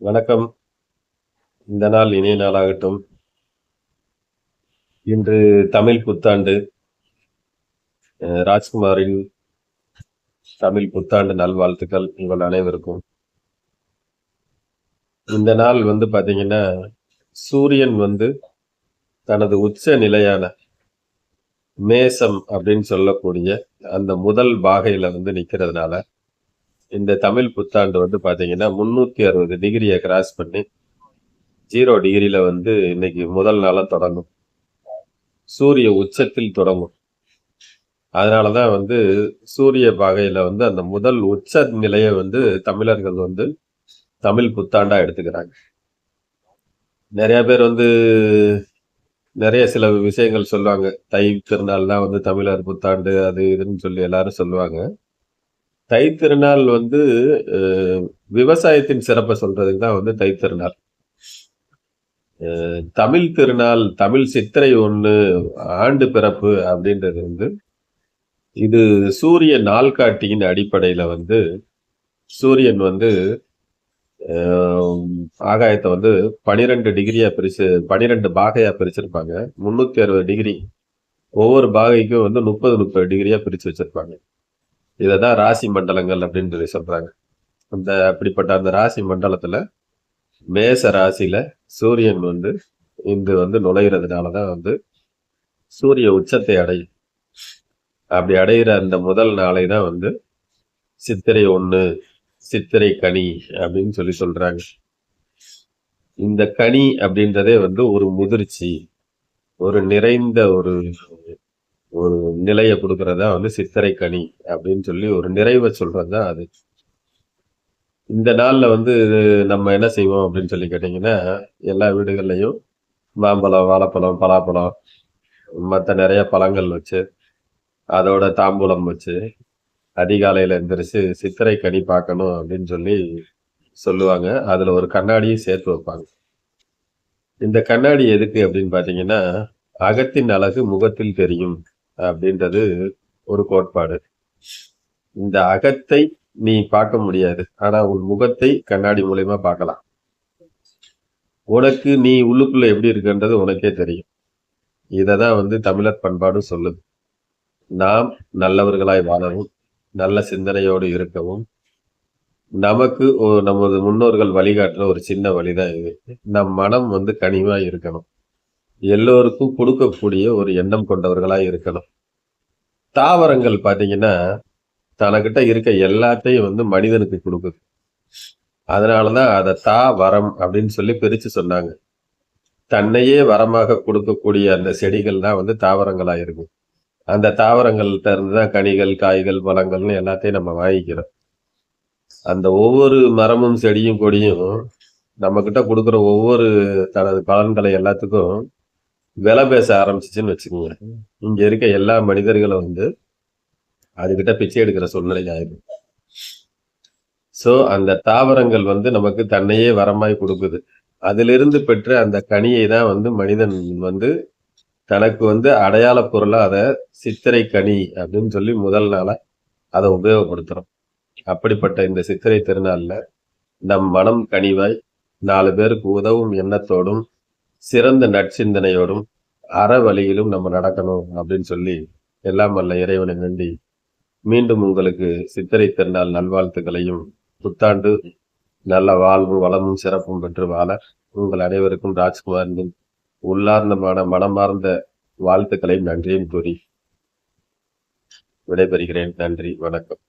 வணக்கம். இந்த நாள் இனிய நாளாகட்டும். இன்று தமிழ் புத்தாண்டு. ராஜ்குமாரின் தமிழ் புத்தாண்டு நல்வாழ்த்துக்கள் உங்கள் அனைவருக்கும். இந்த நாள் பார்த்தீங்கன்னா, சூரியன் தனது உச்ச நிலையான மேசம் அப்படின்னு சொல்லக்கூடிய அந்த முதல் பாகையில நிக்கிறதுனால, இந்த தமிழ் புத்தாண்டு பார்த்தீங்கன்னா 360 டிகிரியை கிராஸ் பண்ணி 0 டிகிரியில இன்னைக்கு முதல் நாளா தொடங்கும். சூரிய உச்சத்தில் தொடங்கும். அதனாலதான் சூரிய பாகையில அந்த முதல் உச்ச நிலையை தமிழர்கள் தமிழ் புத்தாண்டா எடுத்துக்கிறாங்க. நிறைய பேர் நிறைய சில விஷயங்கள் சொல்லுவாங்க. தை திருநாள் தான் தமிழர் புத்தாண்டு அது இதுன்னு சொல்லி எல்லாரும் சொல்லுவாங்க. தை திருநாள் விவசாயத்தின் சிறப்பை சொல்றதுக்கு தான் தை திருநாள். தமிழ் திருநாள், தமிழ் சித்திரை 1 ஆண்டு பிறப்பு அப்படின்றது இது சூரிய நாள்காட்டியின் அடிப்படையில சூரியன் ஆகாயத்தை 12 டிகிரியா பிரிச்சு 12 பாகையா பிரிச்சிருப்பாங்க. 360 டிகிரி, ஒவ்வொரு பாகைக்கும் 30 டிகிரியா பிரிச்சு வச்சிருப்பாங்க. இததான் ராசி மண்டலங்கள் அப்படின்னு சொல்லி சொல்றாங்க. அப்படிப்பட்ட அந்த ராசி மண்டலத்துல மேச ராசியில சூரியன் இன்று நுழைகிறதுனாலதான் சூரிய உச்சத்தை அடையும். அப்படி அடைகிற அந்த முதல் நாளை தான் சித்திரை 1, சித்திரை கனி அப்படின்னு சொல்லி சொல்றாங்க. இந்த கனி அப்படின்றதே ஒரு முதிர்ச்சி, ஒரு நிறைந்த ஒரு ஒரு நிலையை கொடுக்கறதா சித்திரை கனி அப்படின்னு சொல்லி ஒரு நிறைவை சொல்றதுதான் அது. இந்த நாள்ல நம்ம என்ன செய்வோம் அப்படின்னு சொல்லி கேட்டீங்கன்னா, எல்லா வீடுகள்லையும் மாம்பழம், வாழைப்பழம், பலாப்பழம், மற்ற நிறைய பழங்கள் வச்சு அதோட தாம்பூலம் வச்சு அதிகாலையில எந்திரிச்சு சித்திரை கனி பார்க்கணும் அப்படின்னு சொல்லி சொல்லுவாங்க. அதுல ஒரு கண்ணாடியும் சேர்த்து வைப்பாங்க. இந்த கண்ணாடி எதுக்கு அப்படின்னு பாத்தீங்கன்னா, அகத்தின் அழகு முகத்தில் தெரியும் அப்படின்றது ஒரு கோட்பாடு. இந்த அகத்தை நீ பார்க்க முடியாது, ஆனா உன் முகத்தை கண்ணாடி மூலயமா பார்க்கலாம். உனக்கு நீ உள்ளுக்குள்ள எப்படி இருக்குன்றது உனக்கே தெரியும். இததான் தமிழர் பண்பாடு சொல்லுது. நாம் நல்லவர்களாய் வாழவும், நல்ல சிந்தனையோடு இருக்கவும், நமக்கு நமது முன்னோர்கள் வழிகாட்டுற ஒரு சின்ன வழிதான் இது. நம் மனம் கனிவா இருக்கணும். எல்லோருக்கும் கொடுக்கக்கூடிய ஒரு எண்ணம் கொண்டவர்களாய் இருக்கணும். தாவரங்கள் பாத்தீங்கன்னா தனக்கிட்ட இருக்க எல்லாத்தையும் மனிதனுக்கு கொடுக்குது. அதனாலதான் அதை வரம் அப்படின்னு சொல்லி பிரிச்சு சொன்னாங்க. தன்னையே வரமாக கொடுக்கக்கூடிய அந்த செடிகள் தான் தாவரங்களா இருக்கும். அந்த தாவரங்கள்ட்ட இருந்துதான் கனிகள், காய்கள், பழங்கள்னு எல்லாத்தையும் நம்ம வாங்கிக்கிறோம். அந்த ஒவ்வொரு மரமும் செடியும் கொடியும் நம்ம கிட்ட கொடுக்குற ஒவ்வொரு தனது பலன்களை எல்லாத்துக்கும் விலை பேச ஆரம்பிச்சிச்சுன்னு வச்சுக்கோங்க. இங்க இருக்க எல்லா மனிதர்களும் அதுகிட்ட பிச்சை எடுக்கிற சூழ்நிலை ஆயிடும். சோ அந்த தாவரங்கள் நமக்கு தன்னையே வரமாய் கொடுக்குது. அதிலிருந்து பெற்ற அந்த கனியை தான் மனிதன் தனக்கு அடையாள பொருளா அதை சித்திரை கனி அப்படின்னு சொல்லி முதல் நாளா அதை உபயோகப்படுத்துறோம். அப்படிப்பட்ட இந்த சித்திரை திருநாள்ல நம் மனம் கனிவாய் 4 பேருக்கு உதவும் எண்ணத்தோடும் சிறந்த நற்சிந்தனையோடும் அற வழியிலும் நம்ம நடக்கணும் அப்படின்னு சொல்லி எல்லாம் வல்ல இறைவனை வேண்டி மீண்டும் உங்களுக்கு சித்திரை திருநாள் நல்வாழ்த்துக்களையும், புத்தாண்டு நல்ல வாழ்வும் வளமும் சிறப்பும் பெற்று வாழ உங்கள் அனைவருக்கும் ராஜ்குமாரின் உள்ளார்ந்தமான மனமார்ந்த வாழ்த்துக்களையும் நன்றியும் கூறி விடைபெறுகிறேன். நன்றி, வணக்கம்.